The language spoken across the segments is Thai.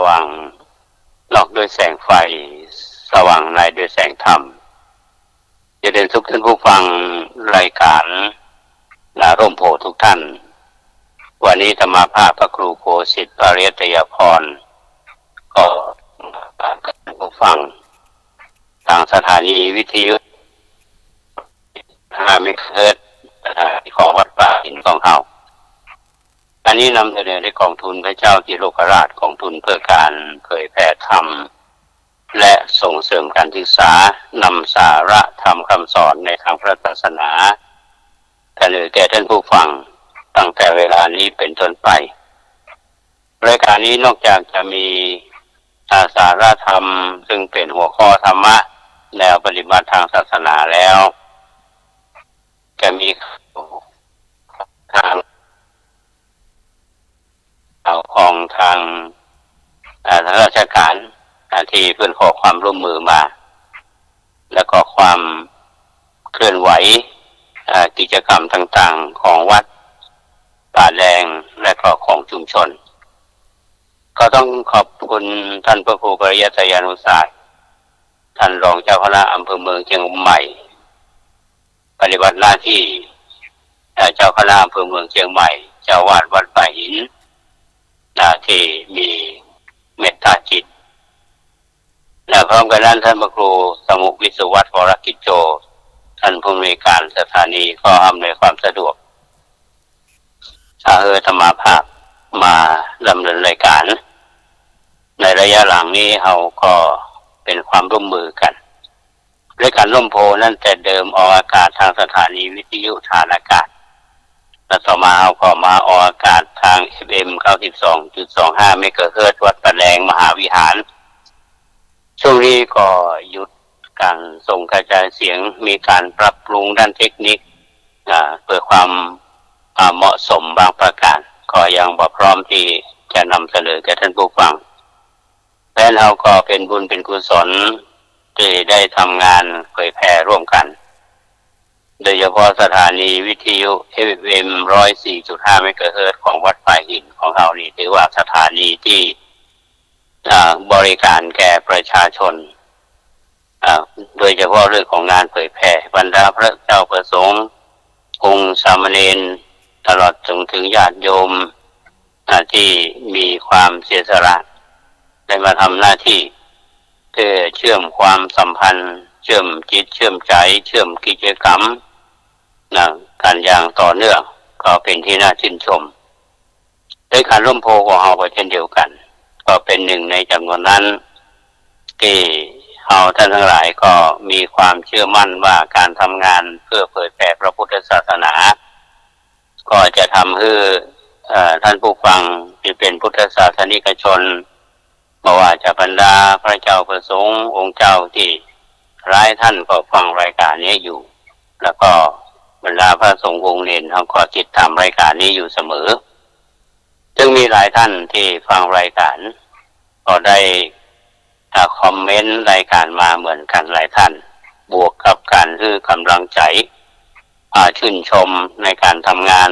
ว่างนอกด้วยแสงไฟสว่างในด้วยแสงธรรมจะเดินทุกท่านผู้ฟังรายการร่มโพทุกท่านวันนี้ธรรมาภาพพระครูโคสิทธิ์ปริยัตยพรก็ผู้ฟังทางสถานีวิทยุ5 เมกะเฮิรตซ์ของวัดป่าหินของเฮาอันนี้นำเสนอในกองทุนพระเจ้าจิโลกราชกองทุนเพื่อการเผยแผ่ธรรมและส่งเสริมการศึกษานำสาระธรรมคำสอนในทางพระศาสนาเสนอแก่ท่านผู้ฟังตั้งแต่เวลานี้เป็นต้นไปรายการนี้นอกจากจะมีสาระธรรมซึ่งเป็นหัวข้อธรรมะแนวปฏิบัติทางศาสนาแล้วจะมีทางของทางราชการที่เพื่อนขอความร่วมมือมาแล้วก็ความเคลื่อนไหวกิจกรรมต่างๆของวัดป่าแดงและก็ของชุมชนก็ต้องขอบคุณท่านพระครูปริยัตยานุศาสตร์ท่านรองเจ้าคณะอำเภอเมืองเชียงใหม่ปฏิบัติหน้าที่เจ้าคณะอำเภอเมืองเชียงใหม่เจ้าวาดวัดป่าหินที่มีเมตตาจิตและพร้อมกันนั้นท่านพระครูสมุวิศวัตรวรกิจโจท่านผู้อำนวยการสถานีก็อำนวยความสะดวกธรรมาภาพมาดำเนินรายการในระยะหลังนี้เราก็เป็นความร่วมมือกันรายการร่มโพนั้นแต่เดิมออกอากาศทางสถานีวิทยุฐานอากาศและต่อมาเราก็มาออกอากาศทาง FM 92.25 เมกะเฮิรตซ์วัดป่าแดงมหาวิหารช่วงนี้ก็หยุดการส่งกระจายเสียงมีการปรับปรุงด้านเทคนิคเพื่อความเหมาะสมบางประการก็ยังบ่พร้อมที่จะนำเสนอแก่ท่านผู้ฟังและเราก็เป็นบุญเป็นกุศลที่ได้ทำงานเผยแพร่ร่วมกันโดยเฉพาะสถานีวิทยุ FM 104.5 เมกะเฮิรตซ์ของวัดป่าหินของเรานี่ถือว่าสถานีที่บริการแก่ประชาชนโดยเฉพาะเรื่องของงานเผยแพร่บรรดาพระเจ้าประสงค์องค์สามเณรตลอดจนถึงญาติโยมที่มีความเสียสละได้มาทำหน้าที่เพื่อเชื่อมความสัมพันธ์เชื่อมจิตเชื่อมใจเชื่อมกิจกรรมการอย่างต่อเนื่องก็เป็นที่น่าชื่นชมด้วยการร่วมโพของเราก็เช่นเดียวกันก็เป็นหนึ่งในจำนวนนั้นที่เราท่านทั้งหลายก็มีความเชื่อมั่นว่าการทำงานเพื่อเผยแผ่พระพุทธศาสนาก็จะทำให้ท่านผู้ฟังที่เป็นพุทธศาสนิกชนไม่ว่าจะบรรดาพระเจ้าประสงค์องค์เจ้าที่หลายท่านก็ฟังรายการนี้อยู่แล้วก็บรรดาพระสงฆ์องค์เนรเขาก็ติดตามรายการนี้อยู่เสมอซึ่งมีหลายท่านที่ฟังรายการก็ได้คอมเมนต์รายการมาเหมือนกันหลายท่านบวกกับการคือกำลังใจชื่นชมในการทำงาน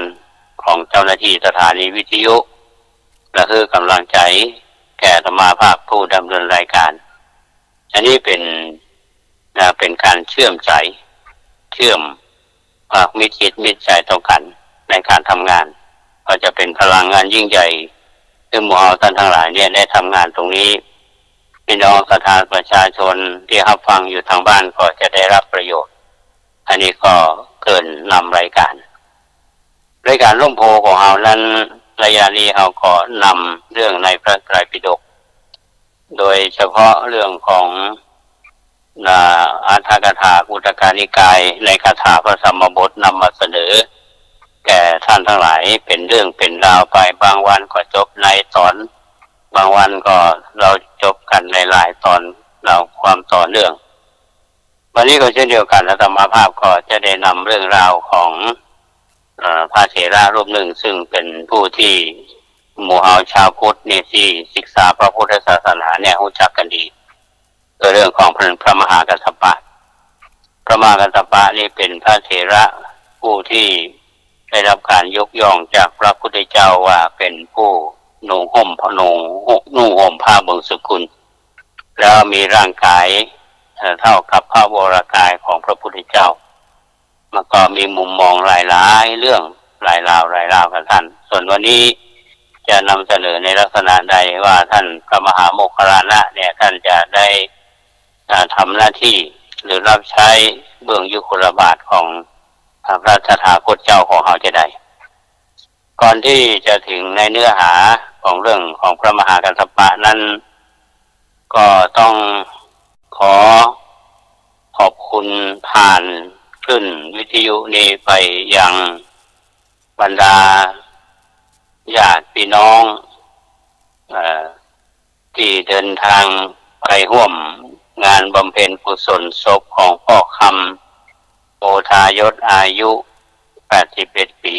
ของเจ้าหน้าที่สถานีวิทยุและคือกำลังใจแก่ธรรมาภาพผู้ดำเนินรายการอันนี้เป็นการเชื่อมใจเชื่อมมิตรจิตมิตรใจต่อกันในการทำงานก็จะเป็นพลังงานยิ่งใหญ่ซึ่งหมู่เราท่านทั้งหลายเนี่ยได้ทำงานตรงนี้พี่น้องศรัทธาประชาชนที่รับฟังอยู่ทางบ้านก็จะได้รับประโยชน์อันนี้ก็เกินนำรายการร่มโพของเรานั้นระยะนี้เราก็นำเรื่องในพระไตรปิฎกโดยเฉพาะเรื่องของอัฏฐกถาอุตกานิกายในคาถาพระสัมมาบทนำมาเสนอแก่ท่านทั้งหลายเป็นเรื่องเป็นราวไปบางวันก็จบในตอนบางวันก็เราจบกันในหลายตอนเราความต่อเนื่องวันนี้ก็เช่นเดียวกันธรรมภาพก็จะได้นำเรื่องราวของพระเถระรูปหนึ่งซึ่งเป็นผู้ที่หมู่เฮาชาวพุทธนี่ที่ศึกษาพระพุทธศาสนาเนี่ยรู้จักกันดีเรื่องของพระมหากัสสปะพระมหากัสสปะนี่เป็นพระเถระผู้ที่ได้รับการยกย่องจากพระพุทธเจ้าว่าเป็นผู้ นุ่งห่มผ้าบางสกุลแล้วมีร่างกายเท่ากับพระวรกายของพระพุทธเจ้ามันก็มีมุมมองหลายๆเรื่องหลายราวกับท่านส่วนวันนี้จะนำเสนอในลักษณะใดว่าท่านพระมหาโมคคัลลานะเนี่ยท่านจะได้ทำหน้าที่หรือรับใช้เบื้องยุคลบาทของพระตถาคตเจ้าของเราจะได้ก่อนที่จะถึงในเนื้อหาของเรื่องของพระมหากัสสปะนั้นก็ต้องขอขอบคุณผ่านขึ้นวิทยุนี้ไปยังบรรดาญาติพี่น้องที่เดินทางไปร่วมงานบำเพ็ญกุศลศพของพ่อคำโพธายศอายุ81 ปี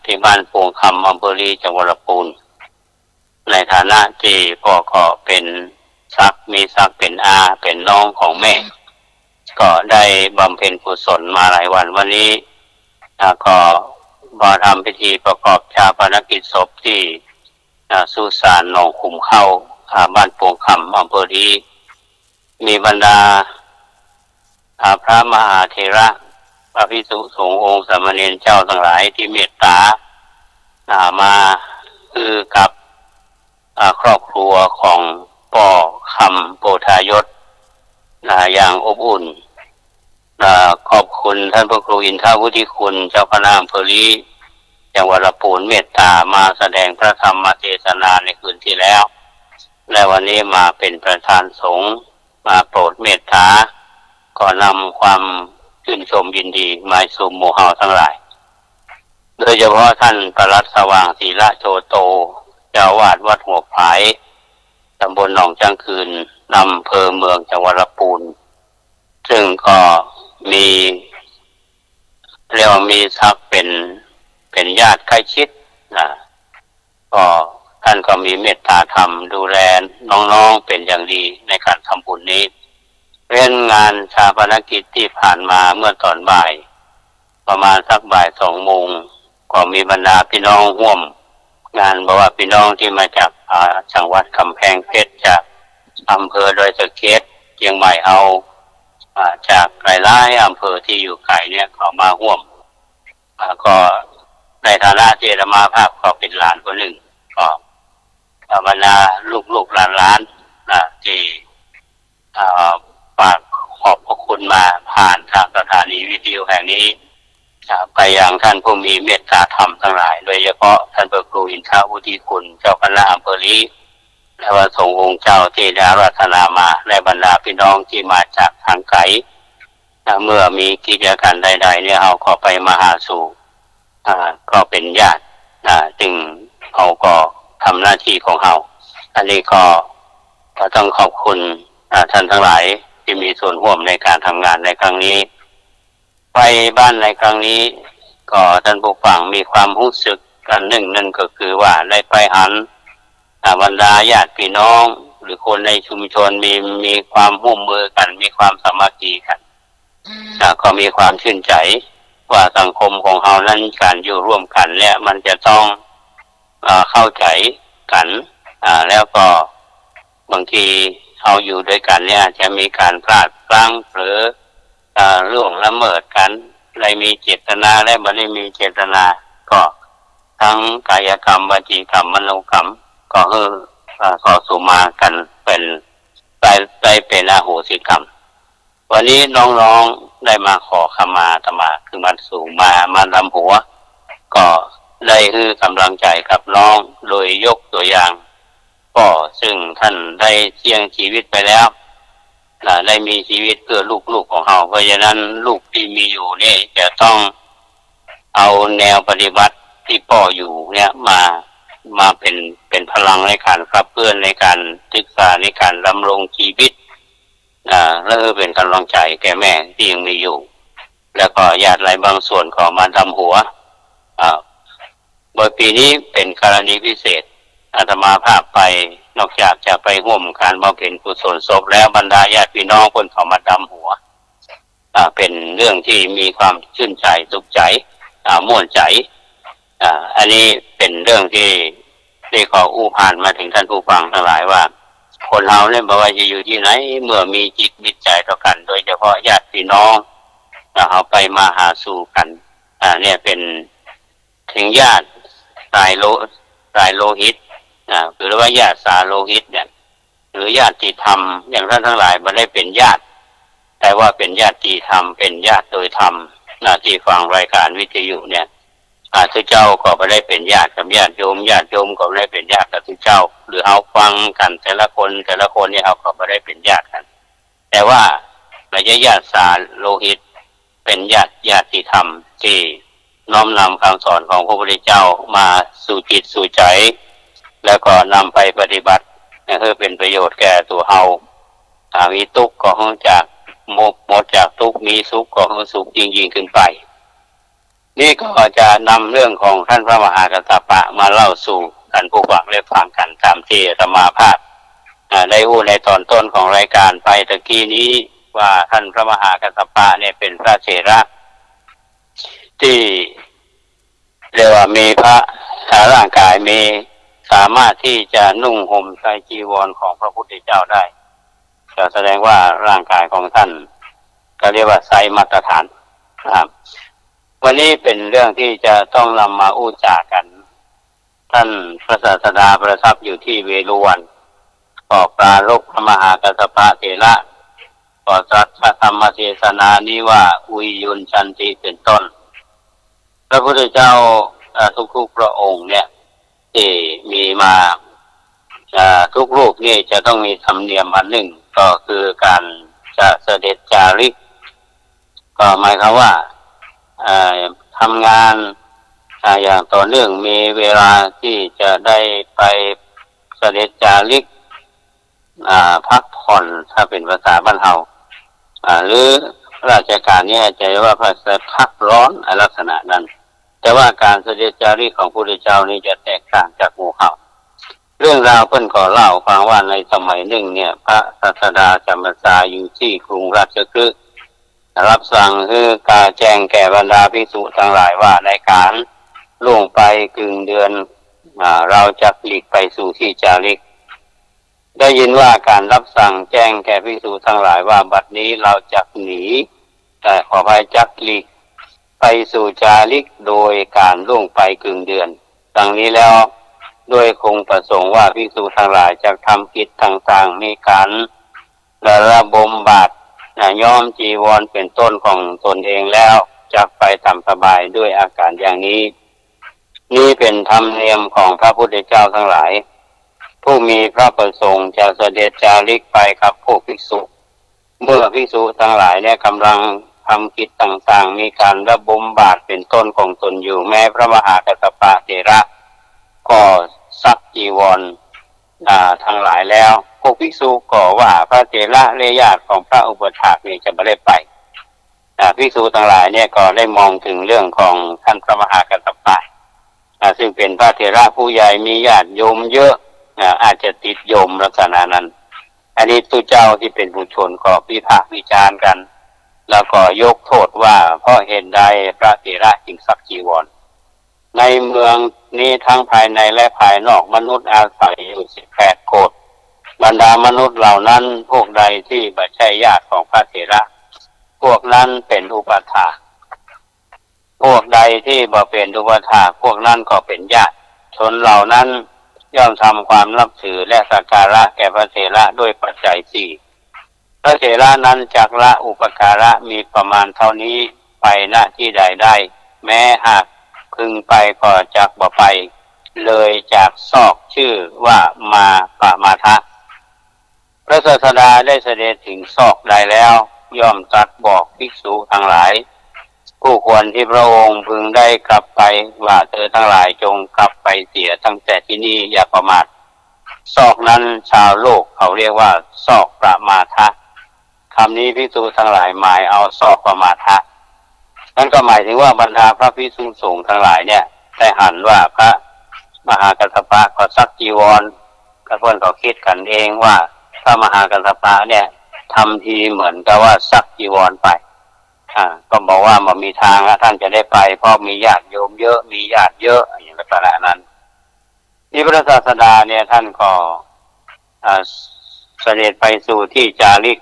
ที่บ้านปวงคำอำเภอลีจังหวัดลำพูนในฐานะที่พ่อก็เป็นมีศักดิ์เป็นอาเป็นน้องของแม่ก็ได้บำเพ็ญกุศลมาหลายวันวันนี้ก็มาทำพิธีประกอบชาปนกิจศพที่สุสานหนองขุมเข้าบ้านปวงคำอำเภอลีมีบรรดาพระมหาเถระพระภิกษุสงฆ์องค์สามเณรเจ้าทั้งหลายที่เมตตามาคือกับครอบครัวของพ่อคำโพธายศอย่างอบอุ่นขอบคุณท่านพระครูอินทรวุฒิคุณเจ้าคณะอำเภอลีจังหวัดลำพูนเมตตามาแสดงพระธรรมเทศนาในคืนที่แล้วและวันนี้มาเป็นประธานสงฆ์มาโปรดเมตตาก็นำความชื่นชมยินดีมาสู่หมู่เฮาทั้งหลายโดยเฉพาะท่านปลัดสว่างศีละโชโตเจ้าวาดวัดหัวผายตำบลหนองจังคืนอำเภอเมืองจังหวัดลำพูนซึ่งก็มีเรียกว่ามีศักดิ์เป็นญาติใกล้ชิดก็ท่านก็มีเมตตาธรรมดูแลน้องๆเป็นอย่างดีในการทำบุญนี้เรื่องงานชาปนกิจที่ผ่านมาเมื่อตอนบ่ายประมาณสักบ่าย2 โมงก็มีบรรดาพี่น้องร่วมงานบอกว่าพี่น้องที่มาจากจังหวัดกำแพงเพชรจากอำเภอดอยสะเก็ดเชียงใหม่เอาจากหลายๆอำเภอที่อยู่ไกลเนี่ยเขามาร่วมก็ในฐานะที่อาตมาภาพก็เป็นหลานคนหนึ่งก็บรรดาลูกหลานที่ฝากขอบพระคุณมาผ่านทางสถานีวิทยุแห่งนี้ไปยังท่านผู้มีเมตตาธรรมทั้งหลายโดยเฉพาะท่านพระครูอินทรวุฒิคุณเจ้าคณะอำเภอลีและพระสงฆ์องค์เจ้าที่ได้อาราธนามาและบรรดาพี่น้องที่มาจากทางไกลเมื่อมีกิจการใดๆเนี่ยเราก็ไปมาหาสู่ก็เป็นญาติจึงเขาก็ทำหน้าที่ของเราอันนี้ก็ต้องขอบคุณท่านทั้งหลายที่มีส่วนร่วมในการทำงานในครั้งนี้ไปบ้านในครั้งนี้ก็ท่านผู้ฟังมีความรู้สึกกันหนึ่งนั่นก็คือว่าได้ไปหันบรรดาญาติพี่น้องหรือคนในชุมชนมีความร่วมมือกันมีความสามัคคีกันก็มีความชื่นใจว่าสังคมของเรานั้นการอยู่ร่วมกันเนี่ยมันจะต้องเข้าใจกันแล้วก็บางทีเราอยู่ด้วยกันเนี่ยจะมีการพลาดพลั้งหรือล่วงละเมิดกันอะไรมีเจตนาและไม่ได้มีเจตนาก็ทั้งกายกรรมวจีกรรมมโนกรรมก็ก็สุมากันเป็นได้เป็นอโหสิกรรมวันนี้น้องๆได้มาขอขมาอาตมาคือมาสู่มาทำหัวก็ได้คือกำลังใจกับน้องโดยยกตัวอย่างก็ซึ่งท่านได้เสี่ยงชีวิตไปแล้วได้มีชีวิตเพื่อลูกของเราเพราะฉะนั้นลูกที่มีอยู่นี่จะต้องเอาแนวปฏิบัติที่พ่ออยู่เนี่ยมาเป็นพลังในการขับเคลื่อนในการศึกษาในการดำรงชีวิตแล้วเป็นกำลังใจแก่แม่ที่ยังมีอยู่แล้วก็ญาติหลายบางส่วนก็มาทำหัวโดยปีนี้เป็นกรณีพิเศษอาตมาภาพไปนอกจากจะไปร่วมการบำเพ็ญกุศลศพแล้วบรรดาญาติพี่น้องคนเขามาดำหัวเป็นเรื่องที่มีความชื่นใจสุขใจม่วนใจอันนี้เป็นเรื่องที่ ได้ขออู้ผ่านมาถึงท่านผู้ฟังทั้งหลายว่าคนเราเนี่ยบอกว่าจะอยู่ที่ไหนเมื่อมีจิตมิตรใจต่อกันโดยเฉพาะญาติพี่น้องเราไปมาหาสู่กันเนี่ยเป็นถึงญาติสายโลหิตหรือว่าญาติสาโลหิตเนี่ยหรือญาติธรรมอย่างท่านทั้งหลายไม่ได้เป็นญาติแต่ว่าเป็นญาติธรรมเป็นญาติโดยธรรมที่ฟังรายการวิทยุเนี่ยทุกเจ้าก็ไม่ได้เป็นญาติกับญาติโยมก็ไม่ได้เป็นญาติกับทุกเจ้าหรือเอาฟังกันแต่ละคนเนี่ยเอาก็ไม่ได้เป็นญาติกันแต่ว่าไม่ใช่ญาติสาโลหิตเป็นญาติธรรมที่น้อมนำคำสอนของพระพุทธเจ้ามาสู่จิตสู่ใจแล้วก็นำไปปฏิบัติเพื่อเป็นประโยชน์แก่ตัวเฮามีทุกข์ก็ให้จากหมดจากทุกข์มีสุขก็ให้สุขยิ่งขึ้นไปนี่ก็จะนำเรื่องของท่านพระมหากัสสปะมาเล่าสู่ท่านผู้ฟังได้ฟังกันตามที่อาตมาภาพได้พูดในตอนต้นของรายการไปตะกี้นี้ว่าท่านพระมหากัสสปะเนี่ยเป็นพระเถระที่เรียกว่ามีพระร่างกายมีสามารถที่จะนุ่งห่มใส่จีวรของพระพุทธเจ้าได้จะแสดงว่าร่างกายของท่านก็เรียกว่าไซมาตรฐานครับวันนี้เป็นเรื่องที่จะต้องนำมาอู้จากันท่านพระศาสดาประทับอยู่ที่เวฬุวันก็ปรารภพระมหากัสสปะเถระก็ตรัสพระธรรมเทศนานี้ว่าอุยยุนชันติเป็นต้นพระพุทธเจ้าทุกพระองค์เนี่ยที่มีมาทุกรูปนี่จะต้องมีธรรมเนียมอันหนึ่งก็คือการจะเสด็จจาริกก็หมายความว่าทำงานอย่างต่อเนื่องมีเวลาที่จะได้ไปเสด็จจาริกพักผ่อนถ้าเป็นภาษาบ้านเฮาหรือราชการเนี่ยจะว่าภาษาพักร้อนลักษณะนั้นแต่ว่าการเสด็จจาริกของพระพุทธเจ้านี่จะแตกต่างจากหมู่เขาเรื่องราวเพิ่นก็เล่าฟังว่าในสมัยหนึ่งเนี่ยพระศาสดาจำพรรษาอยู่ที่กรุงราชคฤห์รับสั่งคือการแจ้งแก่บรรดาภิกษุทั้งหลายว่าในการล่วงไปกึ่งเดือนเราจะหลีกไปสู่ที่จาริกได้ยินว่าการรับสั่งแจ้งแก่ภิกษุทั้งหลายว่าบัดนี้เราจะหนีแต่ขอภัยจักหลีกไปสู่จาริกโดยการล่วงไปกึ่งเดือนดังนี้แล้วโดยคงประสงค์ว่าภิกษุทั้งหลายจะทำกิจต่างๆมีการระบมบาตรย้อมจีวรเป็นต้นของตนเองแล้วจะไปทำสบายด้วยอาการอย่างนี้นี่เป็นธรรมเนียมของพระพุทธเจ้าทั้งหลายผู้มีพระประสงค์จะเสด็จจาริกไปกับพวกภิกษุเมื่อภิกษุทั้งหลายเนี่ยกำลังทำกิจต่างๆมีการระบมบาตรเป็นต้นของตนอยู่แม้พระมหากัสสปะเถระก็ซักจีวรทั้งหลายแล้วพวกภิกษุก็ว่าพระเถระและญาติของพระอุปถากนี่จะไม่ได้ไปภิกษุทั้งหลายเนี่ยก็ได้มองถึงเรื่องของท่านพระมหากัสสปะซึ่งเป็นพระเถระผู้ใหญ่มีญาติโยมเยอะอาจจะติดโยมลักษณะนั้นอันนี้ตุเจ้าที่เป็นผู้ชนก็วิพากษ์วิจารณ์กันแล้วก็ยกโทษว่าเพราะเหตุใดพระเถระจึงซักจีวรในเมืองนี้ทั้งภายในและภายนอกมนุษย์อาศัยอยู่18 โกฏบรรดามนุษย์เหล่านั้นพวกใดที่ไม่ใช่ญาติของพระเถระพวกนั้นเป็นอุปถากพวกใดที่บ่เป็นอุปถากพวกนั้นก็เป็นญาติชนเหล่านั้นย่อมทำความนับถือและสักการะแก่พระเถระด้วยปัจจัย4พระเถระนั้นจักละอุปการะมีประมาณเท่านี้ไปณที่ใดได้แม้หากพึงไปก็จักบ่ไปเลยจากซอกชื่อว่ามาปะมาทะพระศาสดาได้เสด็จถึงซอกใดแล้วย่อมตรัสบอกภิกษุทั้งหลายผู้ควรที่พระองค์พึงได้กลับไปว่าเธอทั้งหลายจงกลับไปเสียตั้งแต่ที่นี่อย่าประมาทซอกนั้นชาวโลกเขาเรียกว่าซอกประมาทะคำนี้ภิกษุทั้งหลายหมายเอาซอกประมาทะนั่นก็หมายถึงว่าบรรดาพระภิกษุสงฆ์ทั้งหลายเนี่ยได้หันว่าพระมหากัสสปะก็ซักจีวรก็เพื่อนก็คิดกันเองว่าพระมหากัสสปะเนี่ยทำทีเหมือนกับว่าซักจีวรไปก็บอกว่ามันมีทางท่านจะได้ไปเพราะมีญาติโยมเยอะมีญาติเยอะอย่างลักษณะนั้น ที่พระศาสดาเนี่ยท่านก็เสด็จไปสู่ที่จาริก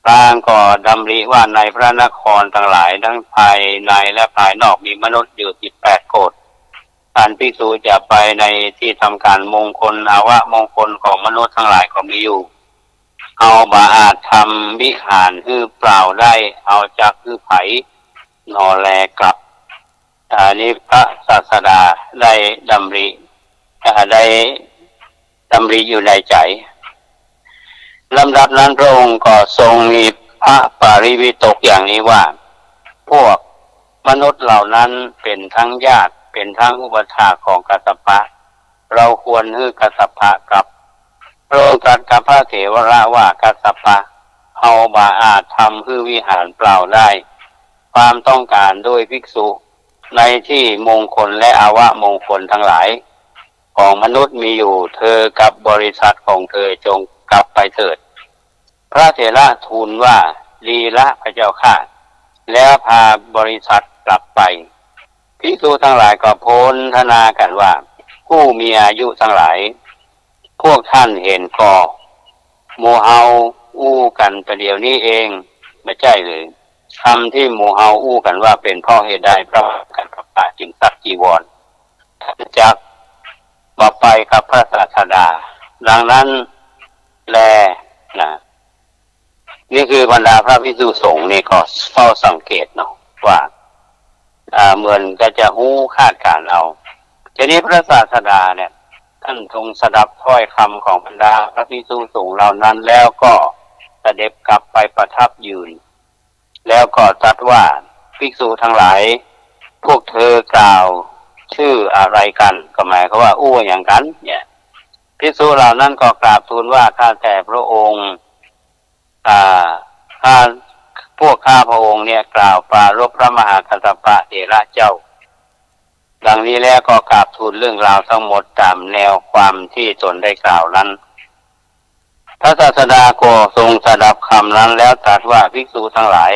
พระองค์ก็ดำริว่าในพระนครทั้งหลายทั้งภายในและภายนอกมีมนุษย์อยู่18 โกฏการภิกษุจะไปในที่ทำการมงคลอาวะมงคลของมนุษย์ทั้งหลายก็มีอยู่เอาบาอาจทำวิหารฮื้อเปล่าได้เอาจากฮื้อไผ่นอแลกลับอันนี้พระศาสดาได้ดำริอยู่ในใจลำดับนั้นพระองค์ก็ทรงมีพระปริวิตกอย่างนี้ว่าพวกมนุษย์เหล่านั้นเป็นทั้งญาติเป็นทั้งอุปถากของกัสสปะเราควรฮื้อกัสสปะกับพระองค์ตรัสกับพระเถระว่ากัสสปะเอาบาอาจทำฮื้อวิหารเปล่าได้ความต้องการด้วยภิกษุในที่มงคลและอาวะมงคลทั้งหลายของมนุษย์มีอยู่เธอกับบริษัทของเธอจงกลับไปเถิดพระเถระทูลว่าลีละพระเจ้าข้าแล้วพาบริษัทกลับไปภิกษุทั้งหลายก็โพลธนากันว่าผู้มีอายุทั้งหลายพวกท่านเห็นก็โมเฮาอู้กันประเดี๋ยวนี้เองไม่ใช่เลยคำที่โมเฮาอู้กันว่าเป็นพ่อเหตุใดพระกันพระป่าจึงสักจีวรจากบอกไปกับพระศาสดาดังนั้นแลนะนี่คือบรรดาพระภิกษุสงฆ์นี่ก็เฝ้าสังเกตเนาะว่าเหมือนก็จะหู้คาดการเอาทีนี้พระศาสดาเนี่ยท่านทรงสดับถ้อยคำของบรรดาพระภิกษุสงฆ์เหล่านั้นแล้วก็เสด็จกลับไปประทับยืนแล้วก็ตรัสว่าภิกษุทั้งหลายพวกเธอกล่าวชื่ออะไรกันก็หมายความว่าอู้อย่างกันเนี่ยภิกษุเหล่านั้นก็กราบทูลว่าข้าแต่พระองค์พวกข้าพระองค์เนี่ยกล่าวปรารภพระมหากัสสปะเถระเจ้าดังนี้แล้วก็กราบทูลเรื่องราวทั้งหมดตามแนวความที่ตนได้กล่าวนั้นพระศาสดาก็ทรงสดับคำนั้นแล้วตรัสว่าภิกษุทั้งหลาย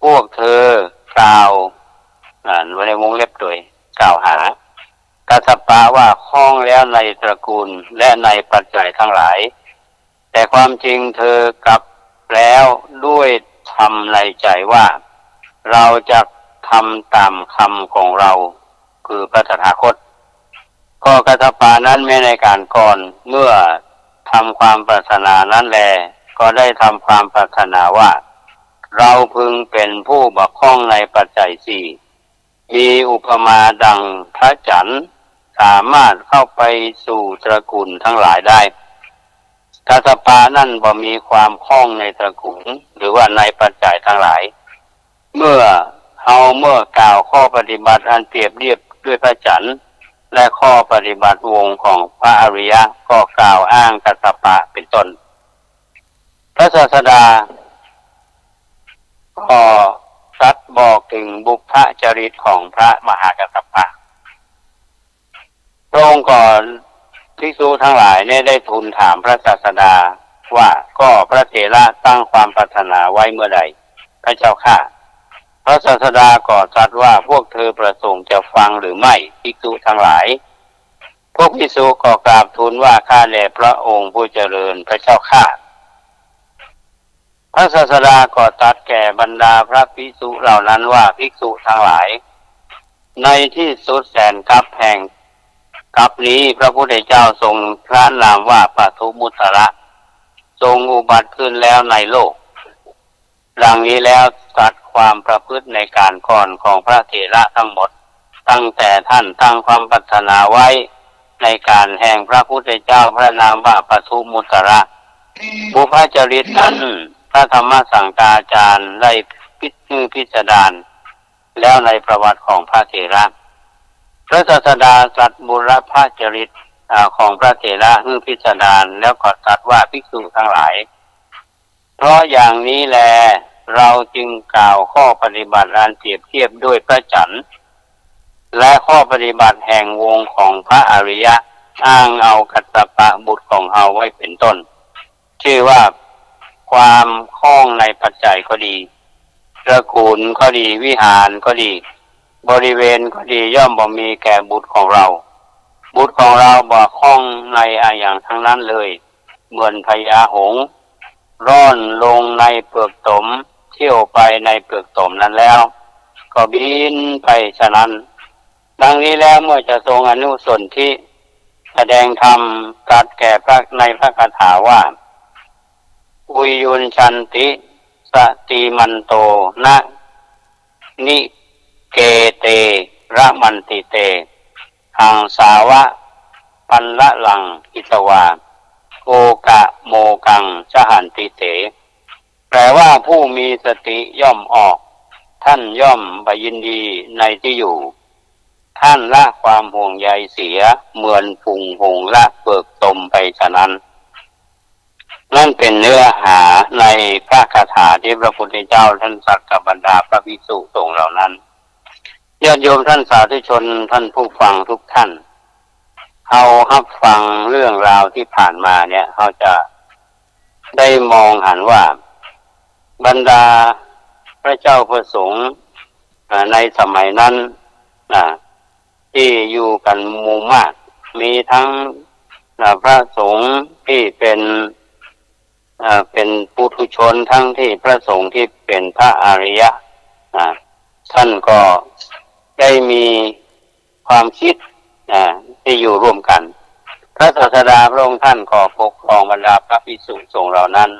พวกเธอกล่าวไว้ในวงเล็บด้วยกล่าวหากัสสปะว่าคล้องแล้วในตระกูลและในปัจจัยทั้งหลายแต่ความจริงเธอกลับแล้วด้วยทำในใจว่าเราจะทำตามคำของเราคือพระตถาคตก็กัสสปะนั้นแม้ในการก่อนเมื่อทำความปรารถนานั้นแลก็ได้ทำความปรารถนาว่าเราพึงเป็นผู้บกพร่องในปัจจัยสี่มีอุปมาดังพระจันทร์สามารถเข้าไปสู่ตระกูลทั้งหลายได้กัสสปะนั่นบ่มีความคล่องในตระกูลหรือว่าในปัจจัยทั้งหลายเมื่อกล่าวข้อปฏิบัติอันเปรียบเทียบด้วยพระจันทร์และข้อปฏิบัติวงของพระอริยะก็กล่าวอ้างกัสสปะเป็นต้นพระศาสดาก็ตรัสบอกถึงบุพจริตของพระมหากัสสปะพระองค์ก่อนภิกษุทั้งหลายเนี่ยได้ทูลถามพระศาสดาว่าก็พระเถระตั้งความปรารถนาไว้เมื่อใดพระเจ้าข้าพระศาสดาก็ตรัสว่าพวกเธอประสงค์จะฟังหรือไม่ภิกษุทั้งหลายพวกภิกษุก็กราบทูลว่าข้าแต่พระองค์ผู้เจริญพระเจ้าข้าพระศาสดาก็ตรัสแก่บรรดาพระภิกษุเหล่านั้นว่าภิกษุทั้งหลายในที่สุดแสนคับแห่งกับนี้พระพุทธเจ้าทรงพระนามว่าปทุมุตระทรงอุบัติขึ้นแล้วในโลกดังนี้แล้วตัดความประพฤติในการก่อนของพระเถระทั้งหมดตั้งแต่ท่านตั้งความปรารถนาไว้ในการแห่งพระพุทธเจ้าพระนามว่าปทุมุตระบุพจริตนั้นพระธรรมสังฆาจารย์ได้พิจารณาแล้วในประวัติของพระเถระพระศาสดาตรัสบุรพจริตของพระเถระพิจารณาแล้วก็ตรัสว่าภิกษุทั้งหลายเพราะอย่างนี้แลเราจึงกล่าวข้อปฏิบัติอันเปรียบเทียบด้วยพระจันทร์และข้อปฏิบัติแห่งวงของพระอริยะอ้างเอากัสสปะบุตรของเฮาไว้เป็นต้นชื่อว่าความคล่องในปัจจัยก็ดีตระกูลก็ดีวิหารก็ดีบริเวณก็ดีย่อมบ่มีแก่บุตรของเรา บุตรของเราบ่คล้องในอะไรอย่างทั้งนั้นเลยเหมือนพญาหงส์ร่อนลงในเปลือกตมเที่ยวไปในเปลือกตมนั้นแล้วก็บินไปฉะนั้นดังนี้แล้วเมื่อจะทรงอนุสนธิแสดงธรรมตรัสแก่พระในพระคาถาว่าอุยุญชันติสติมันโตนะนิเกเตระมันติเตหังสาวะปันละลังอิตวาโอกะโมกังชหันติเตแปลว่าผู้มีสติย่อมออกท่านย่อมไปยินดีในที่อยู่ท่านละความห่วงใยเสียเหมือนฝูงหงส์ละเปลือกตมไปฉะนั้นนั่นเป็นเนื้อหาในพระคาถาที่พระพุทธเจ้าท่านตรัสกับบรรดาพระภิกษุสงฆ์เหล่านั้นญาติโยมท่านสาธุชนท่านผู้ฟังทุกท่านเขารับฟังเรื่องราวที่ผ่านมาเนี่ยเขาจะได้มองหันว่าบรรดาพระเจ้าพระสงฆ์ในสมัยนั้นที่อยู่กันหมู่มากมีทั้งพระสงฆ์ที่เป็นปุถุชนทั้งที่พระสงฆ์ที่เป็นพระอริยะท่านก็ได้มีความคิดที่อยู่ร่วมกันพระศาสดาพระองค์ท่านก็ปกครองบรรดาพระภิกษุสงฆ์เหล่านั้น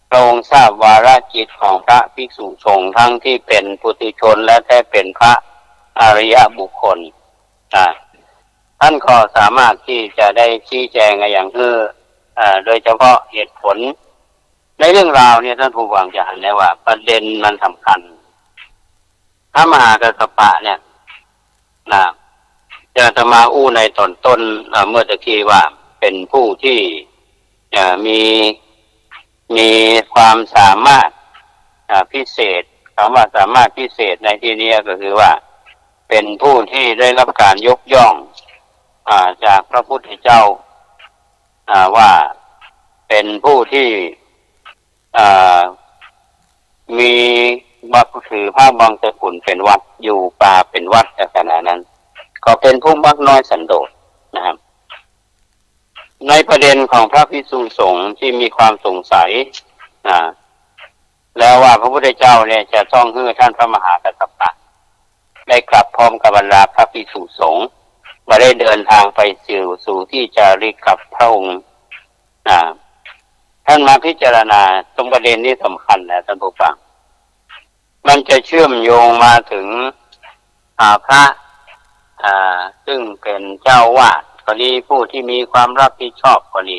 พระองค์ทราบวาระจิตของพระภิกษุสงฆ์ทั้งที่เป็นปุถุชนและได้เป็นพระอริยบุคคลท่านก็สามารถที่จะได้ชี้แจงอย่างโดยเฉพาะเหตุผลในเรื่องราวเนี่ยท่านผู้ฟังจะเห็นได้ว่าประเด็นมันสำคัญพระมหากัสสปะเนี่ยจะมาอู้ในตอนต้นเมื่อตะกี้ว่าเป็นผู้ที่มีความสามารถพิเศษคำว่าสามารถพิเศษในที่นี้ก็คือว่าเป็นผู้ที่ได้รับการยกย่องจากพระพุทธเจ้าว่าเป็นผู้ที่มีบัพถือผ้าบางสกุลเป็นวัดอยู่ป่าเป็นวัดขณะนั้นก็เป็นผู้มักน้อยสันโดษนะครับในประเด็นของพระภิกษุสงฆ์ที่มีความสงสัยแล้วว่าพระพุทธเจ้าเนี่ยจะต้องให้ท่านพระมหากัสสปะได้กลับพร้อมกับบรรดาพระภิกษุสงฆ์มาได้เดินทางไปสู่ที่จาริกกับพระองค์ท่านมาพิจารณาตรงประเด็นนี้สำคัญนะท่านผู้ฟังมันจะเชื่อมโยงมาถึงพระซึ่งเป็นเจ้าวาดก็ดีผู้ที่มีความรับผิดชอบก็ดี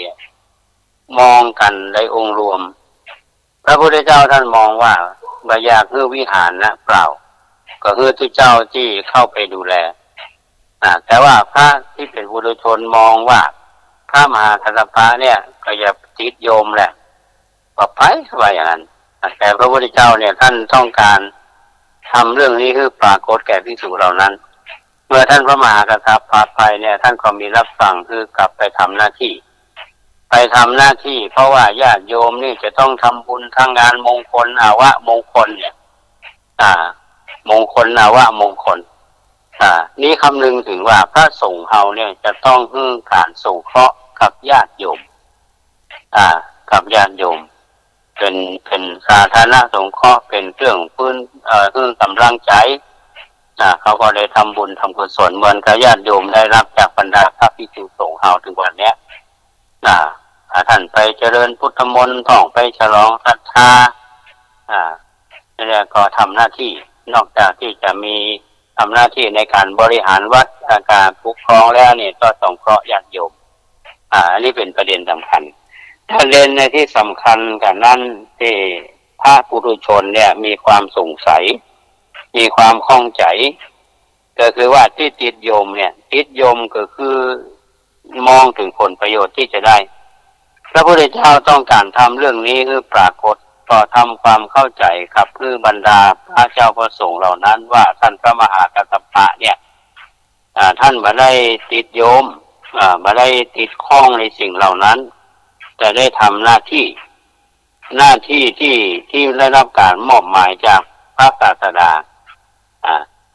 มองกันในองค์รวมพระพุทธเจ้าท่านมองว่าบายาคือวิหารนะเปล่าก็คือทุกเจ้าที่เข้าไปดูแลแต่ว่าพระที่เป็นปุถุชนมองว่าพระมหากัสสปะเนี่ยก็อย่าติดโยมแหละปลอดภัยสบายอย่างนั้นแต่พระพุทธเจ้าเนี่ยท่านต้องการทำเรื่องนี้คือปรากฏแก่ภิกษุเหล่านั้นเมื่อท่านพระมหากัสสปะไปเนี่ยท่านก็มีรับสั่งคือกลับไปทำหน้าที่เพราะว่าญาติโยมนี่จะต้องทำบุญทั้งงานมงคลอาวะมงคลเนี่ยมงคลอาวะมงคลนี้คำนึงถึงว่าพระสงฆ์เฮาเนี่ยจะต้องให้การสงเคราะห์กับญาติโยมกับญาติโยมเป็นสาธารณสงเคราะห์เป็นเครื่องพื้นกำลังใจเขาก็ได้ทำบุญทำกุศลเหมือนกับญาติโยมได้รับจากบรรดาพระภิกษุสงฆ์เฮาถึงวันเนี้ยท่านไปเจริญพุทธมนต์ท่องไปฉลองศรัทธาแล้วก็ทำหน้าที่นอกจากที่จะมีทำหน้าที่ในการบริหารวัดการปกครองแล้วเนี่ยก็สงเคราะห์ญาติโยมอันนี้เป็นประเด็นสำคัญประเด็นในที่สำคัญกันนั่นที่พระปุถุชนเนี่ยมีความสงสัยมีความข้องใจก็คือว่าที่ติดโยมเนี่ยติดโยมก็คือมองถึงผลประโยชน์ที่จะได้พระพุทธเจ้าต้องการทำเรื่องนี้คือปรากฏต่อทำความเข้าใจครับคือบรรดาพระเจ้าพระสงฆ์เหล่านั้นว่าท่านพระมหากัสสปะเนี่ยท่านมาได้ติดโยมมาได้ติดข้องในสิ่งเหล่านั้นจะได้ทำหน้าที่ที่ได้รับการมอบหมายจากพระศาสดา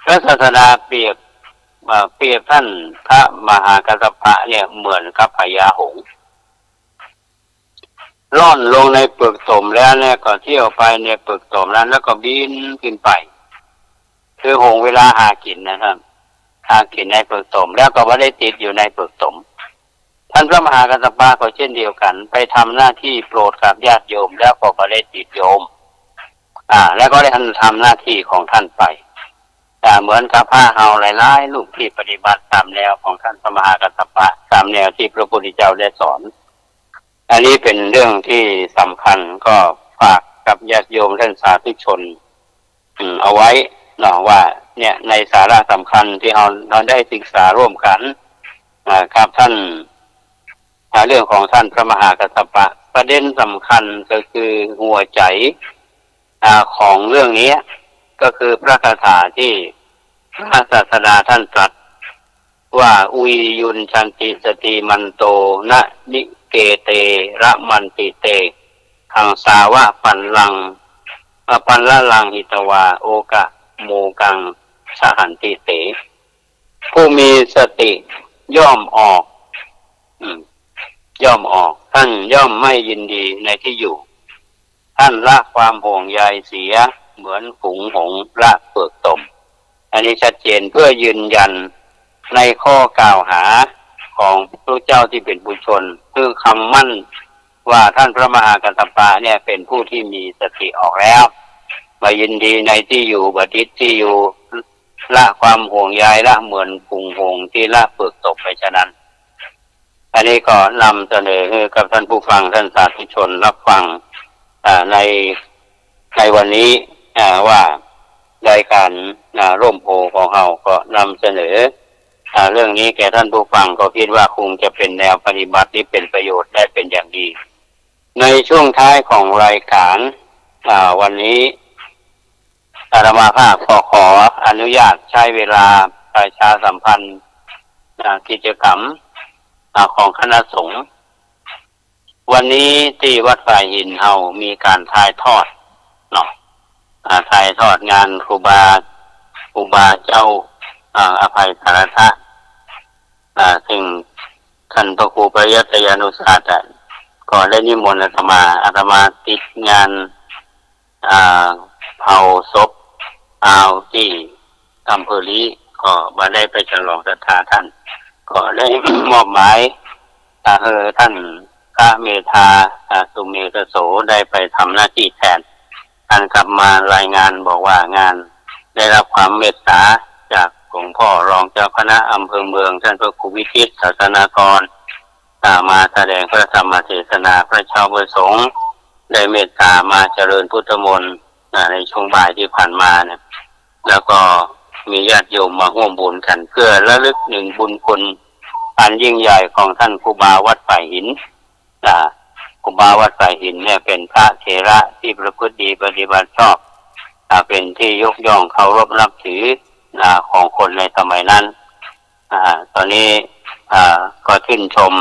พระศาสดาเปรียบ เปรียบท่านพระมหากัสสปะเนี่ยเหมือนกับพญาหงส์ล่อนลงในเปลือกตมแล้วเนี่ยก็เที่ยวไปในเปลือกตมนั้นแล้วก็บินขึ้นไปคือหงส์เวลาหากินนะครับหากินในเปลือกตมแล้วก็ไม่ได้ติดอยู่ในเปลือกตมท่านพระมหากัสสปะก็เช่นเดียวกันไปทำหน้าที่โปรดกับญาติโยมแล้วก็ไม่ได้ติดโยมแล้วก็ได้ทำหน้าที่ของท่านไปเหมือนกับพระเฮาหลายๆลูกที่ปฏิบัติตามแนวของท่านพระมหากัสสปะตามแนวที่พระพุทธเจ้าได้สอนอันนี้เป็นเรื่องที่สำคัญก็ฝากกับญาติโยมท่านสาธุชนเอาไว้เนาะว่าเนี่ยในสาระสำคัญที่เราได้ศึกษาร่วมกันครับท่านเรื่องของท่านพระมหากัสสปะประเด็นสำคัญก็คือหัวใจของเรื่องนี้ก็คือพระคาถาที่พระศาสดาท่านตรัสว่าอุยยุนชันติสติมันโตนะนิเกเตระมันติเตขังสาวะปันละลังหิตวาโอกะโมกังสหันติเตผู้มีสติย่อมออกท่านย่อมไม่ยินดีในที่อยู่ท่านละความห่วงใยเสียเหมือนฝูงหงส์ละเปลือกตมอันนี้ชัดเจนเพื่อยืนยันในข้อกล่าวหาของพระเจ้าที่เป็นบุญชนคือคำมั่นว่าท่านพระมหากัสสปะเนี่ยเป็นผู้ที่มีสติออกแล้วมายินดีในที่อยู่บัดนี้ที่อยู่ละความห่วงใยละเหมือนฝูงหงส์ที่ละเปลือกตมไปฉะนั้นอันนี้ก็นำเสนอให้กับท่านผู้ฟังท่านสาธุชนรับฟังในวันนี้ว่ารายการร่มโพของเราก็นำเสนอเรื่องนี้แก่ท่านผู้ฟังก็คิดว่าคงจะเป็นแนวปฏิบัติที่เป็นประโยชน์ได้เป็นอย่างดีในช่วงท้ายของรายการวันนี้อาตมาภาพขออนุญาตใช้เวลาประชาสัมพันธ์กิจกรรมของคณะสงฆ์วันนี้ที่วัดฝ่ายหินเฮามีการถ่ายทอดเนาะถ่ายทอดงานครูบาเจ้าอภัยสารทะซึ่งท่านพระครูปริยัติยานุศาสตร์ก็ได้นิมนต์อาตมาติดงานเผาศพที่อำเภอลีก็มาได้ไปฉลองศรัทธาท่านก็ได้มอบหมายท่านพระเมธาสุเมธโสได้ไปทำหน้าที่แทนท่านกลับมารายงานบอกว่างานได้รับความเมตตาจากหลวงพ่อรองเจ้าคณะอำเภอเมืองท่านพระครูวิชิตศาสนากรมาแสดงพระธรรมเทศนาพระชาวประสงค์ได้เมตตามาเจริญพุทธมนต์ในช่วงบ่ายที่ผ่านมาเนี่ยแล้วก็มีญาติโยมมาร่วมบุญกันเพื่อระลึกหนึ่งบุญคุณอันยิ่งใหญ่ของท่านครูบาวัดฝ่ายหินครูบาวัดฝ่ายหินเนี่ยเป็นพระเถระที่ประพฤติดีปฏิบัติชอบเป็นที่ยกย่องเคารพนับถือของคนในสมัยนั้นตอนนี้ก็ชื่นชม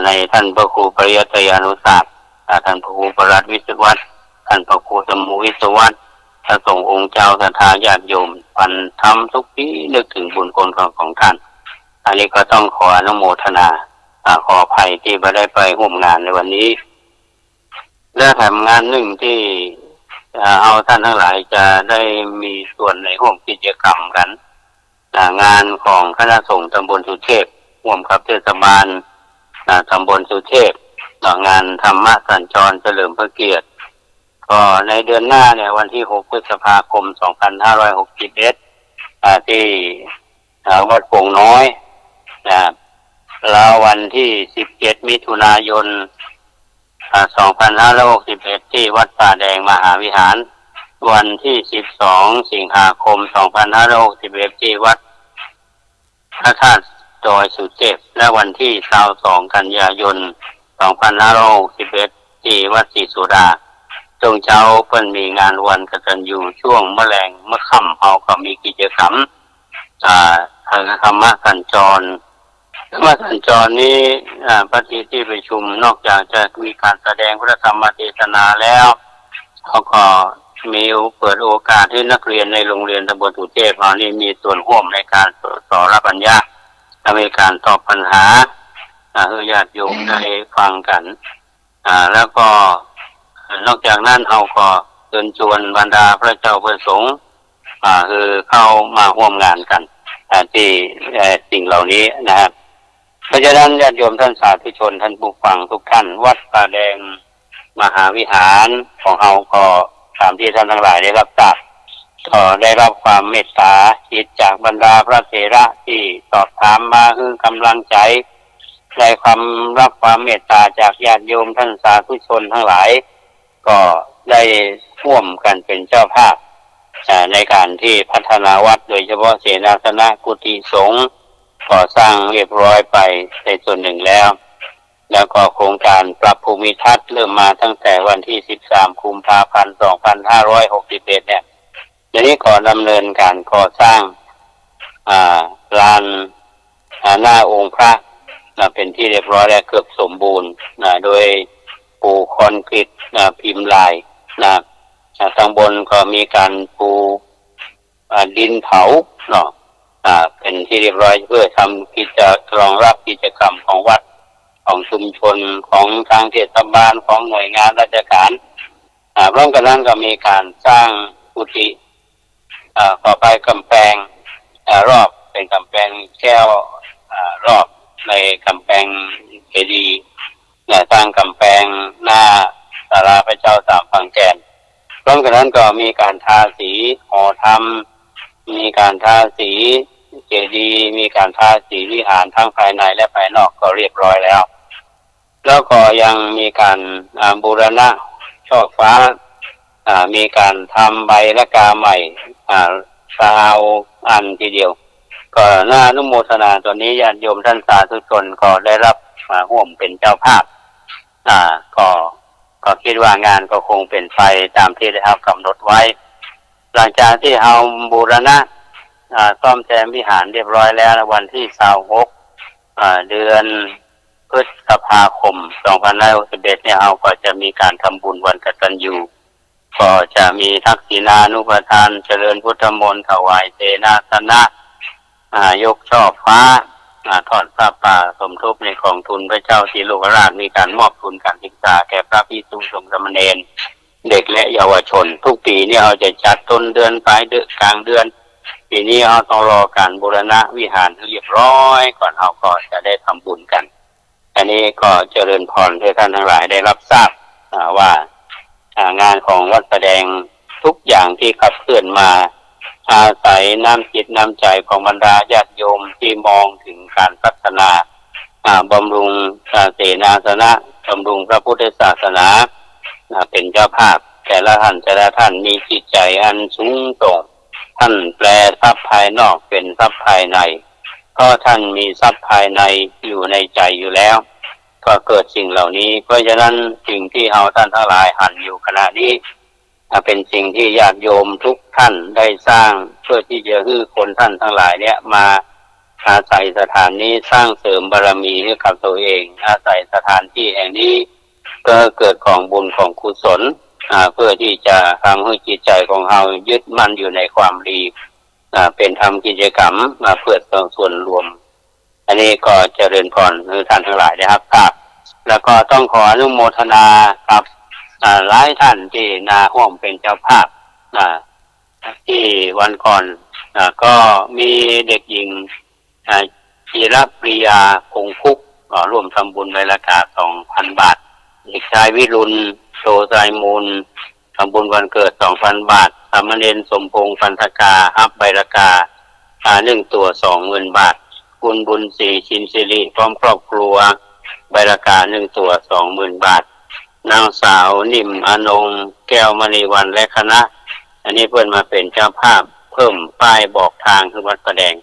ในท่านพระครูปริยัติยานุศาสตร์ท่านพระครูปรัตน์วิศวัตรท่านพระครูสมุวิศวัตรพระสงฆ์องค์เจ้าศรัทธาญาติโยมปันทำทุกปีนึกถึงบุญคุณของท่านอันนี้ก็ต้องขออนุโมทนาขออภัยที่ไม่ได้ไปร่วมงานในวันนี้และแถมงานหนึ่งที่เอาท่านทั้งหลายจะได้มีส่วนในร่วมกิจกรรมกันงานของคณะสงฆ์ตำบลสุเทพร่วมกับเทศบาลตำบลสุเทพงานธรรมสัญจรเฉลิมพระเกียรติก็ในเดือนหน้าเนี่ยวันที่6 พฤษภาคม 2561ที่วัดโป่งน้อยแล้ววันที่17 มิถุนายน 2561ที่วัดป่าแดงมหาวิหารวันที่12 สิงหาคม 2561ที่วัดพระธาตุดอยสุเทพและวันที่22 กันยายน 2561ที่วัดศรีสุดาตรงเช้าเพิ่นมีงานวันกตัญญูช่วงเมื่อค่ำเขาก็มีกิจกรรมธรรมสัญจรนี้ปฏิที่ประชุมนอกจากจะมีการแสดงพระธรรมเทศนาแล้วเขาก็ มีเปิดโอกาสให้นักเรียนในโรงเรียนตำบลสุเทพนี่มีส่วนร่วมในการสอนรับปัญญาในการตอบปัญหาให้ญาติโยมได้ฟังกันแล้วก็นอกจากนั้นเราก็เชิญชวนบรรดาพระเจ้าประสงค์คือเข้ามาร่วมงานกันที่สิ่งเหล่านี้นะครับเพราะฉะนั้นญาติโยมท่านสาธุชนท่านผู้ฟังทุกท่านวัดป่าแดงมหาวิหารของเราก็ตามที่ท่านทั้งหลายได้รับทราบก็ได้รับความเมตตาจิตจากบรรดาพระเถระที่สอบถามมาคือกำลังใจได้ความรับความเมตตาจากญาติโยมท่านสาธุชนทั้งหลายก็ได้ร่วมกันเป็นเจ้าภาพในการที่พัฒนาวัดโดยเฉพาะเสนาสนะกุฏิสงฆ์ก่อสร้างเรียบร้อยไปในส่วนหนึ่งแล้วก็โครงการปรับภูมิทัศน์เริ่มมาตั้งแต่วันที่13กุมภาพันธ์2561เนี่ยเดี๋ยวนี้ก็ดำเนินการก่อสร้างลานหน้าองค์พระเป็นที่เรียบร้อยแล้วเกือบสมบูรณ์โดยปูคอนกรีตพิมพ์ลายทางบนก็มีการปูดินเผาเนาะเป็นที่เรียบร้อยเพื่อทำกิจรองรับกิจกรรมของวัดของชุมชนของทางเทศบาลของหน่วยงานราชการพร้อมกันนั้นก็มีการสร้างกุฏิต่อไปกำแพงรอบเป็นกำแพงแก้วรอบในกำแพงเจดีย์สร้างกำแพงหน้าศาลาพระเจ้าสามฝั่งแกนพร้อมกันนั้นก็มีการทาสีห่อธรรมมีการทาสีเจดีย์มีการทาสีวิหารทั้งภายในและภายนอกก็เรียบร้อยแล้วก็ยังมีการบูรณะช่อฟ้ามีการทำใบละกาใหม่ซาวอันทีเดียวก็น่าอนุโมทนาตัวนี้ญาติโยมท่านสาธุชนก็ได้รับมาร่วมเป็นเจ้าภาพก็คิดว่างานก็คงเป็นไปตามที่ได้กำหนดไว้หลังจากที่เอาบูรณะซ่อมแซมวิหารเรียบร้อยแล้ววันที่26เดือนพฤษภาคม2561เนี่ยเราก็จะมีการทำบุญวันกตัญญูก็จะมีทักษิณานุปทานเจริญพุทธมนต์ถวายเสนาสนะยกช่อฟ้าทอดผ้าป่าสมทบในของทุนพระเจ้าศรีโลกราชมีการมอบทุนการศึกษาแก่พระภิกษุสงฆ์สามเณรเด็กและเยาวชนทุกปีเนี่ยเราจะจัดต้นเดือนปลายเดือนกลางเดือนปีนี้เราต้องรอการบูรณะวิหารให้เรียบร้อยก่อนเราก็จะได้ทำบุญกันอันนี้ก็เจริญพรให้ท่านทั้งหลายได้รับทราบว่างานของวัดแสดงทุกอย่างที่ขับเคลื่อนมาอาศัยน้ำจิตน้ำใจของบรรดาญาติโยมที่มองถึงการพัฒนาบำรุงเสนาสนะบำรุงพระพุทธศาสนาเป็นเจ้าภาพแต่ละท่านมีจิตใจอันสูงส่งท่านแปลทรัพย์ภายนอกเป็นทรัพย์ภายในก็ท่านมีทรัพย์ภายในอยู่ในใจอยู่แล้วก็เกิดสิ่งเหล่านี้เพราะฉะนั้นสิ่งที่เราท่านทั้งหลายหันอยู่ขณะนี้เป็นสิ่งที่ญาติโยมทุกท่านได้สร้างเพื่อที่จะให้คนท่านทั้งหลายเนี่ยมาอาศัยสถานนี้สร้างเสริมบารมีให้กับตัวเองอาศัยสถานที่แห่งนี้เพื่อเกิดของบุญของกุศลเพื่อที่จะทำให้จิตใจของเรายึดมั่นอยู่ในความดีเป็นทำกิจกรรมเพื่อส่วนรวมอันนี้ก็เจริญพรท่านทั้งหลายนะครับแล้วก็ต้องขออนุโมทนากับหลายท่านที่ร่วมเป็นเจ้าภาพที่วันก่อนก็มีเด็กหญิงจิรปริยาคงคุกร่วมทำบุญในราคา 2,000 บาทเด็กชายวิรุณโชไซมูลทำบุญวันเกิด 2,000 บาทสามเณรสมพงษ์พันธกาอัพใบราคา1 ตัว 20,000 บาทคุณบุญศรีชินสิริพร้อมครอบครัวใบราคา1 ตัว 20,000 บาทนางสาวนิ่มอนงแก้วมณีวันและคณะอันนี้เพื่อนมาเป็นเจ้าภาพเพิ่มป้ายบอกทางคือวัดประแดง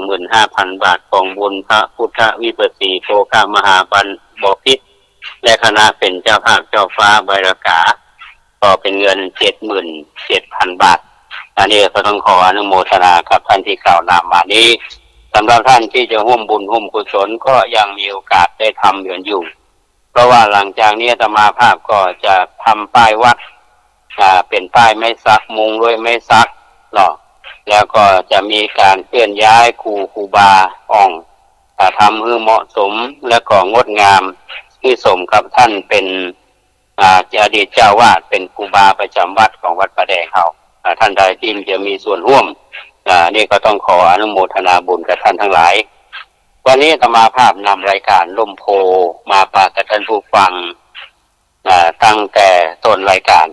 25,000 บาทของบุญพระพุทธวิปัสสีโภคามหาบัณฑิตบพิตรและคณะเป็นเจ้าภาพเจ้าฟ้าใบรากาก็เป็นเงิน 77,000 บาทอันนี้ก็ต้องขออนุโมทนากับท่านที่กล่าวนามมานี้สำหรับท่านที่จะร่วมบุญร่วมกุศลก็ยังมีโอกาสได้ทำอยู่เพราะว่าหลังจากนี้อาตมาภาพก็จะทำป้ายวัด เป็นป้ายไม้ซักมุงด้วยไม้ซักเนาะแล้วก็จะมีการเคลื่อนย้ายครูบาอ่องทำให้เหมาะสมและก็งดงามที่สมกับท่านเป็นอดีตเจ้าวาดเป็นครูบาประจำวัดของวัดประแดงเขาท่านใดที่จะมีส่วนร่วมนี่ก็ต้องขออนุโมทนาบุญกับท่านทั้งหลายวันนี้อาตมาภาพนำรายการลมโพมาฝากกับท่านผู้ฟังตั้งแต่ต้นรายการ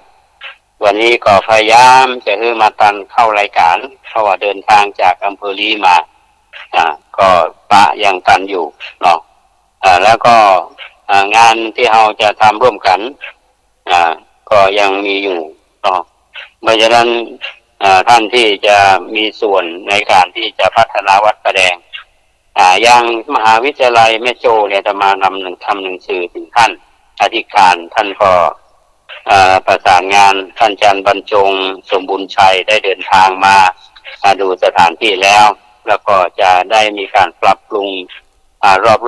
วันนี้ก็พยายามจะให้มาตันเข้ารายการเพราะว่าเดินทางจากอำเภอลีมาก็ปะยังตันอยู่เนาะแล้วก็งานที่เราจะทำร่วมกันก็ยังมีอยู่เนาะเพราะฉะนั้นท่านที่จะมีส่วนในการที่จะพัฒนาวัดประแดงยังมหาวิทยาลัยแม่โจ้เนี่ยจะมานำทำหนังสือถึงท่านอธิการท่านก็ประสานงานท่านอาจารย์บรรจงสมบูรณ์ชัยได้เดินทางมาดูสถานที่แล้วก็จะได้มีการปรับปรุง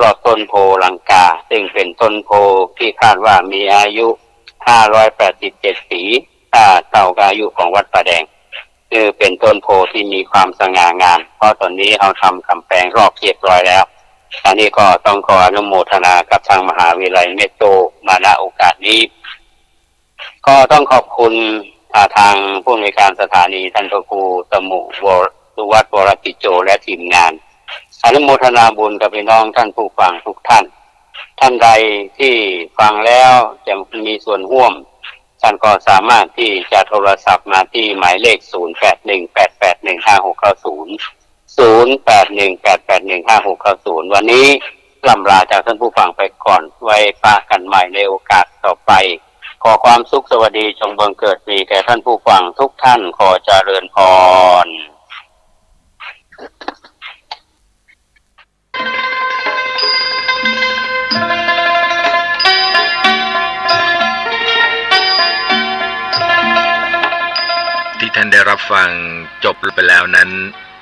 รอบต้นโพลังกาซึ่งเป็นต้นโพที่คาดว่ามีอายุ587ปีเท่ากับอายุของวัดประแดงคือเป็นต้นโพที่มีความสง่างามเพราะตอนนี้เราทำกำแพงรอบเรียบร้อยแล้วอันนี้ก็ต้องขออนุโมทนากับทางมหาวิทยาลัยเมโตมาณโอกาสนี้ก็ต้องขอบคุณทางผู้อำนวยการสถานีท่านพระครูสมุสุวัฒน์วรกิจโจและทีมงานอนุโมทนาบุญกับพี่น้องท่านผู้ฟังทุกท่านท่านใดที่ฟังแล้วจะมีส่วนร่วมท่านก็สามารถที่จะโทรศัพท์มาที่หมายเลข0818815690 วันนี้ลำลาจากท่านผู้ฟังไปก่อนไว้ปะกันใหม่ในโอกาสต่อไปขอความสุขสวัสดีจงบังเกิดมีแก่ท่านผู้ฟังทุกท่านขอเจริญพรที่ท่านได้รับฟังจบไปแล้วนั้น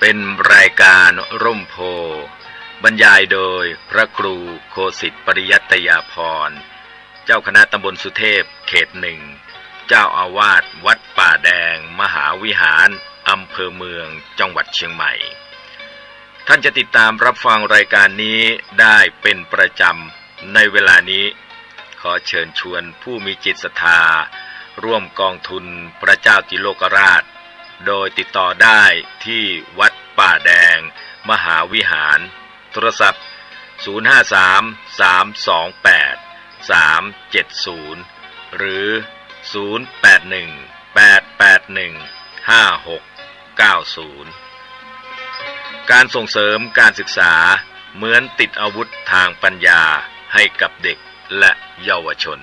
เป็นรายการร่มโพบรรยายโดยพระครูโคสิทธิปริยัตยาภรณ์เจ้าคณะตำบลสุเทพเขตหนึ่งเจ้าอาวาสวัดป่าแดงมหาวิหารอำเภอเมืองจังหวัดเชียงใหม่ท่านจะติดตามรับฟังรายการนี้ได้เป็นประจำในเวลานี้ขอเชิญชวนผู้มีจิตศรัทธาร่วมกองทุนพระเจ้าติโลกราชโดยติดต่อได้ที่วัดป่าแดงมหาวิหารโทรศัพท์053-328-370หรือ0818815690การส่งเสริมการศึกษาเหมือนติดอาวุธทางปัญญาให้กับเด็กและเยาวชน